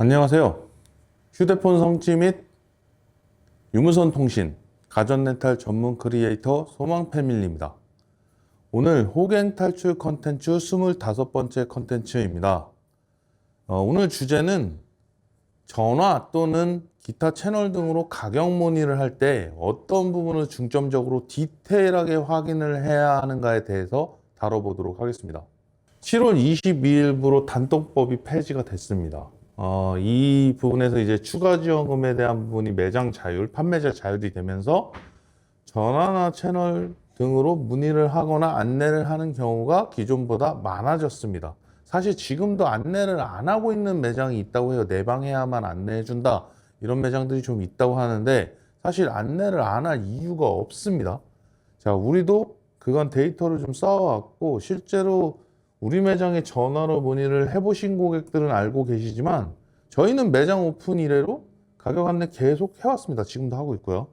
안녕하세요. 휴대폰 성지 및 유무선 통신, 가전 렌탈 전문 크리에이터 소망 패밀리입니다. 오늘 호갱 탈출 컨텐츠 25번째 컨텐츠입니다. 오늘 주제는 전화 또는 기타 채널 등으로 가격 문의를 할 때 어떤 부분을 중점적으로 디테일하게 확인을 해야 하는가에 대해서 다뤄보도록 하겠습니다. 7월 22일부로 단톡법이 폐지가 됐습니다. 이 부분에서 이제 추가 지원금에 대한 부분이 매장 자율, 판매자 자율이 되면서 전화나 채널 등으로 문의를 하거나 안내를 하는 경우가 기존보다 많아졌습니다. 사실 지금도 안내를 안 하고 있는 매장이 있다고 해요. 내방해야만 안내해준다. 이런 매장들이 좀 있다고 하는데 사실 안내를 안 할 이유가 없습니다. 자, 우리도 그간 데이터를 좀 쌓아왔고 실제로 우리 매장에 전화로 문의를 해보신 고객들은 알고 계시지만 저희는 매장 오픈 이래로 가격 안내 계속 해왔습니다. 지금도 하고 있고요.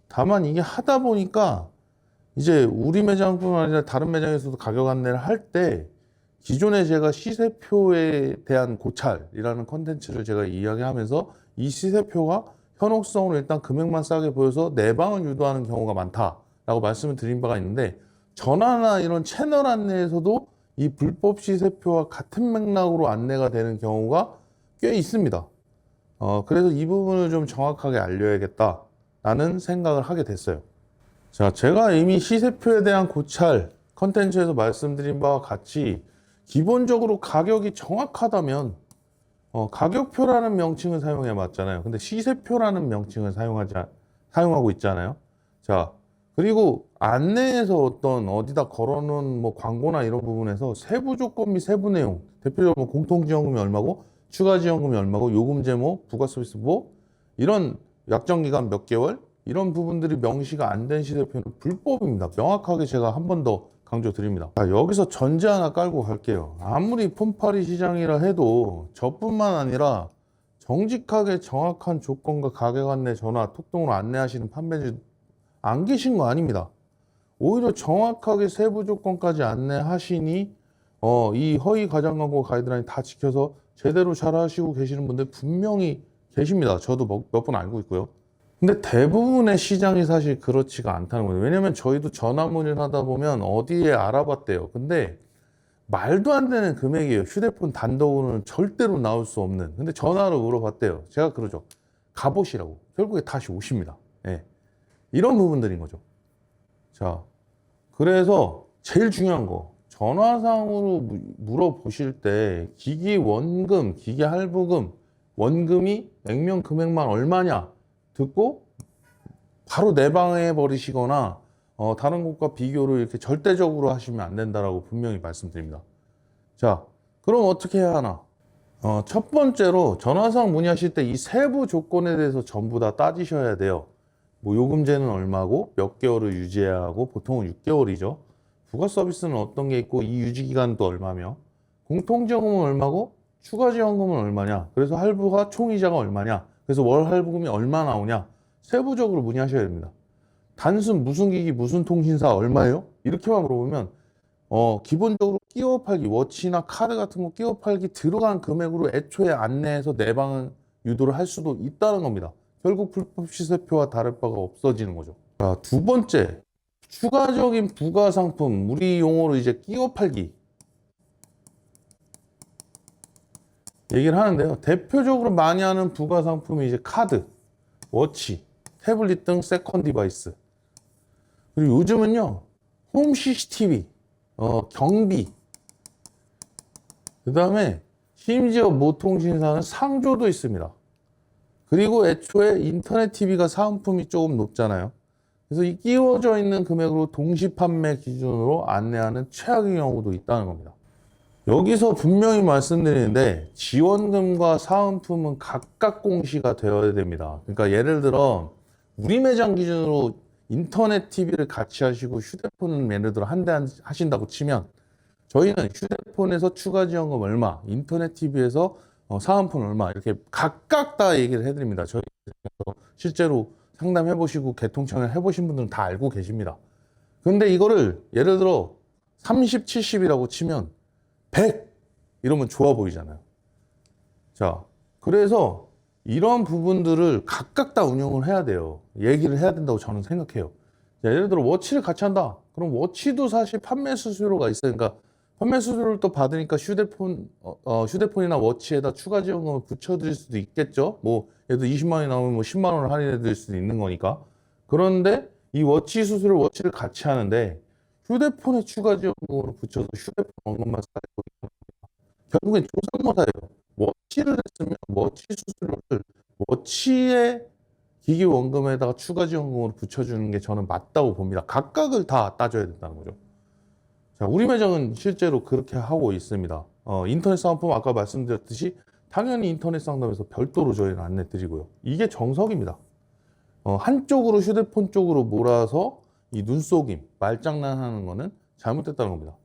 다만 이게 하다 보니까 이제 우리 매장뿐만 아니라 다른 매장에서도 가격 안내를 할 때 기존에 제가 시세표에 대한 고찰이라는 컨텐츠를 제가 이야기하면서 이 시세표가 현혹성으로 일단 금액만 싸게 보여서 내방을 유도하는 경우가 많다라고 말씀을 드린 바가 있는데 전화나 이런 채널 안내에서도 이 불법 시세표와 같은 맥락으로 안내가 되는 경우가 꽤 있습니다. 그래서 이 부분을 좀 정확하게 알려야겠다라는 생각을 하게 됐어요. 자, 제가 이미 시세표에 대한 고찰 컨텐츠에서 말씀드린 바와 같이 기본적으로 가격이 정확하다면 가격표라는 명칭을 사용해 맞잖아요. 근데 시세표라는 명칭을 사용하고 있잖아요. 자, 그리고 안내에서 어디다 걸어놓은 뭐 광고나 이런 부분에서 세부 조건 및 세부 내용, 대표적으로 뭐 공통지원금이 얼마고, 추가 지원금이 얼마고, 요금 제목, 부가 서비스 뭐 이런 약정 기간 몇 개월 이런 부분들이 명시가 안 된 시세표는 불법입니다. 명확하게 제가 한 번 더 강조드립니다. 자, 여기서 전제 하나 깔고 갈게요. 아무리 폰파리 시장이라 해도 저뿐만 아니라 정직하게 정확한 조건과 가격 안내 전화, 톡통으로 안내하시는 판매주 안 계신 거 아닙니다. 오히려 정확하게 세부 조건까지 안내하시니 이 허위 가장 광고 가이드라인 다 지켜서 제대로 잘 하시고 계시는 분들 분명히 계십니다. 저도 몇 분 알고 있고요. 근데 대부분의 시장이 사실 그렇지가 않다는 거예요. 왜냐면 저희도 전화 문의를 하다 보면 어디에 알아봤대요. 근데 말도 안 되는 금액이에요. 휴대폰 단독으로는 절대로 나올 수 없는. 근데 전화로 물어봤대요. 제가 그러죠. 가보시라고. 결국에 다시 오십니다. 예. 이런 부분들인 거죠. 자, 그래서 제일 중요한 거 전화상으로 물어보실 때 기기 원금, 기기 할부금, 원금이 액면 금액만 얼마냐 듣고 바로 내방해 버리시거나 다른 곳과 비교를 이렇게 절대적으로 하시면 안 된다라고 분명히 말씀드립니다. 자, 그럼 어떻게 해야 하나? 첫 번째로 전화상 문의하실 때 이 세부 조건에 대해서 전부 다 따지셔야 돼요. 뭐 요금제는 얼마고 몇 개월을 유지해야 하고 보통은 6개월이죠. 부가 서비스는 어떤 게 있고 이 유지 기간도 얼마며 공통지원금은 얼마고 추가 지원금은 얼마냐. 그래서 할부가 총이자가 얼마냐. 그래서 월 할부금이 얼마 나오냐. 세부적으로 문의하셔야 됩니다. 단순 무슨 기기 무슨 통신사 얼마예요? 이렇게만 물어보면 기본적으로 끼워 팔기 워치나 카드 같은 거 끼워 팔기 들어간 금액으로 애초에 안내해서 내방을 유도를 할 수도 있다는 겁니다. 결국 불법 시세표와 다를 바가 없어지는 거죠. 자, 두 번째, 추가적인 부가 상품, 우리 용어로 이제 끼워 팔기 얘기를 하는데요. 대표적으로 많이 하는 부가 상품이 이제 카드, 워치, 태블릿 등 세컨 디바이스. 그리고 요즘은요, 홈 CCTV, 경비, 그 다음에 심지어 모 통신사는 상조도 있습니다. 그리고 애초에 인터넷 TV가 사은품이 조금 높잖아요. 그래서 이 끼워져 있는 금액으로 동시 판매 기준으로 안내하는 최악의 경우도 있다는 겁니다. 여기서 분명히 말씀드리는데 지원금과 사은품은 각각 공시가 되어야 됩니다. 그러니까 예를 들어 우리 매장 기준으로 인터넷 TV를 같이 하시고 휴대폰은 예를 들어 한 대 하신다고 치면 저희는 휴대폰에서 추가 지원금 얼마, 인터넷 TV에서 사은품 얼마 이렇게 각각 다 얘기를 해드립니다. 저희 실제로 상담해 보시고 개통청을 해보신 분들은 다 알고 계십니다. 근데 이거를 예를 들어 30, 70이라고 치면 100 이러면 좋아 보이잖아요. 자, 그래서 이런 부분들을 각각 다 운영을 해야 돼요. 얘기를 해야 된다고 저는 생각해요. 자, 예를 들어 워치를 같이 한다. 그럼 워치도 사실 판매 수수료가 있으니까 판매 수수료를 또 받으니까 휴대폰이나 워치에다 추가 지원금을 붙여드릴 수도 있겠죠. 뭐 예를 들어 20만 원이 나오면 뭐 10만 원을 할인해 드릴 수도 있는 거니까. 그런데 이 워치 수수료 워치를 같이 하는데 휴대폰에 추가 지원금으로 붙여서 휴대폰 원금만 쌓이고 결국엔 조삼모사예요. 워치를 했으면 워치 수수료를 워치의 기기 원금에다가 추가 지원금으로 붙여주는 게 저는 맞다고 봅니다. 각각을 다 따져야 된다는 거죠. 자, 우리 매장은 실제로 그렇게 하고 있습니다. 인터넷 상품 아까 말씀드렸듯이 당연히 인터넷 상담에서 별도로 저희는 안내 드리고요. 이게 정석입니다. 한쪽으로 휴대폰 쪽으로 몰아서 이 눈속임, 말장난하는 거는 잘못됐다는 겁니다.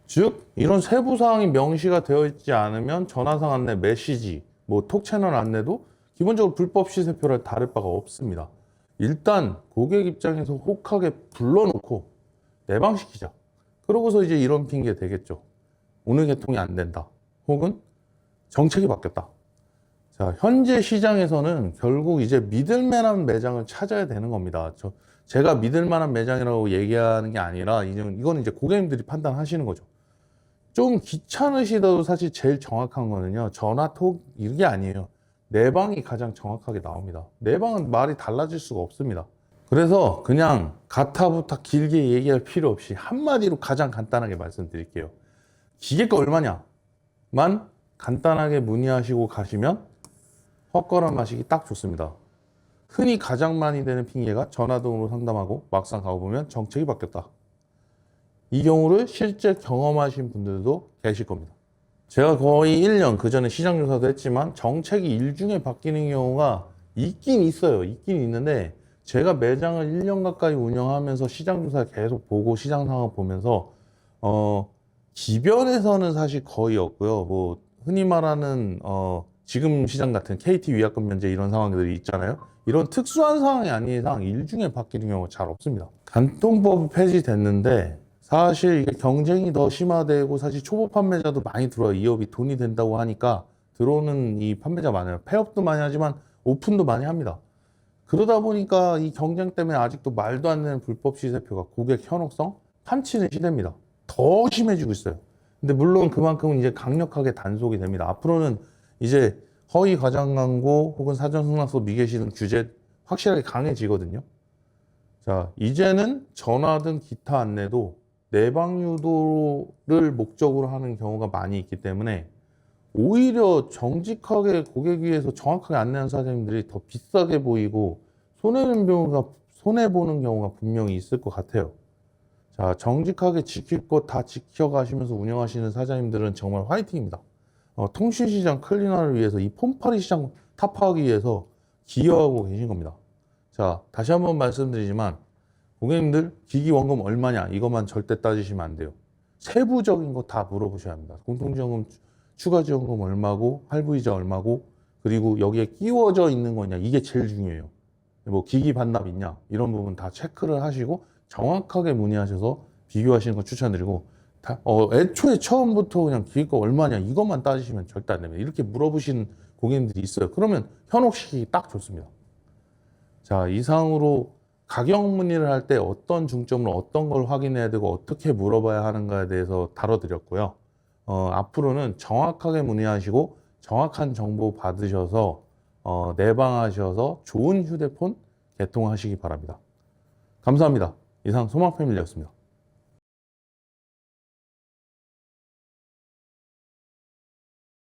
즉 이런 세부 사항이 명시가 되어 있지 않으면 전화상 안내, 메시지, 뭐 톡 채널 안내도 기본적으로 불법 시세표를 다를 바가 없습니다. 일단 고객 입장에서 혹하게 불러놓고 내방시키자. 그러고서 이제 이런 핑계 되겠죠. 오늘 개통이 안 된다. 혹은 정책이 바뀌었다. 자, 현재 시장에서는 결국 이제 믿을만한 매장을 찾아야 되는 겁니다. 제가 믿을만한 매장이라고 얘기하는 게 아니라 이건 이제 고객님들이 판단하시는 거죠. 좀 귀찮으시더라도 사실 제일 정확한 거는요. 전화, 톡 이게 아니에요. 내방이 가장 정확하게 나옵니다. 내방은 말이 달라질 수가 없습니다. 그래서 그냥 가타부타 길게 얘기할 필요 없이 한마디로 가장 간단하게 말씀드릴게요. 기계가 얼마냐만 간단하게 문의하시고 가시면 헛걸음 마시기 딱 좋습니다. 흔히 가장 많이 되는 핑계가 전화등으로 상담하고 막상 가보면 정책이 바뀌었다. 이 경우를 실제 경험하신 분들도 계실 겁니다. 제가 거의 1년, 그 전에 시장조사도 했지만 정책이 일중에 바뀌는 경우가 있긴 있어요. 있긴 있는데 제가 매장을 1년 가까이 운영하면서 시장조사 계속 보고 시장 상황 보면서 기변에서는 사실 거의 없고요. 뭐 흔히 말하는 지금 시장 같은 KT 위약금 면제 이런 상황들이 있잖아요. 이런 특수한 상황이 아닌 이상 일중에 바뀌는 경우가 잘 없습니다. 간통법이 폐지됐는데 사실 이게 경쟁이 더 심화되고 사실 초보 판매자도 많이 들어와요. 이 업이 돈이 된다고 하니까 들어오는 이 판매자 많아요. 폐업도 많이 하지만 오픈도 많이 합니다. 그러다 보니까 이 경쟁 때문에 아직도 말도 안 되는 불법 시세표가 고객 현혹성 판치는 시대입니다. 더 심해지고 있어요. 근데 물론 그만큼은 이제 강력하게 단속이 됩니다. 앞으로는 이제 허위 과장 광고 혹은 사전 승낙서 미개시 등 규제 확실하게 강해지거든요. 자, 이제는 전화 등 기타 안내도 내방 유도를 목적으로 하는 경우가 많이 있기 때문에 오히려 정직하게 고객 위해서 정확하게 안내하는 사장님들이 더 비싸게 보이고 손해보는 경우가 분명히 있을 것 같아요. 자, 정직하게 지킬 것 다 지켜가시면서 운영하시는 사장님들은 정말 화이팅입니다. 통신시장 클린화를 위해서 이 폰팔이 시장 타파하기 위해서 기여하고 계신 겁니다. 자, 다시 한번 말씀드리지만 고객님들 기기 원금 얼마냐 이것만 절대 따지시면 안 돼요. 세부적인 거 다 물어보셔야 합니다. 공통지원금 추가 지원금 얼마고 할부이자 얼마고 그리고 여기에 끼워져 있는 거냐 이게 제일 중요해요. 뭐 기기 반납 있냐 이런 부분 다 체크를 하시고 정확하게 문의하셔서 비교하시는 거 추천드리고 애초에 처음부터 그냥 기계가 얼마냐 이것만 따지시면 절대 안 됩니다. 이렇게 물어보시는 고객님들이 있어요. 그러면 현혹시키기 딱 좋습니다. 자, 이상으로 가격 문의를 할 때 어떤 중점으로 어떤 걸 확인해야 되고 어떻게 물어봐야 하는가에 대해서 다뤄드렸고요. 앞으로는 정확하게 문의하시고 정확한 정보 받으셔서 내방하셔서 좋은 휴대폰 개통하시기 바랍니다. 감사합니다. 이상 소망패밀리였습니다.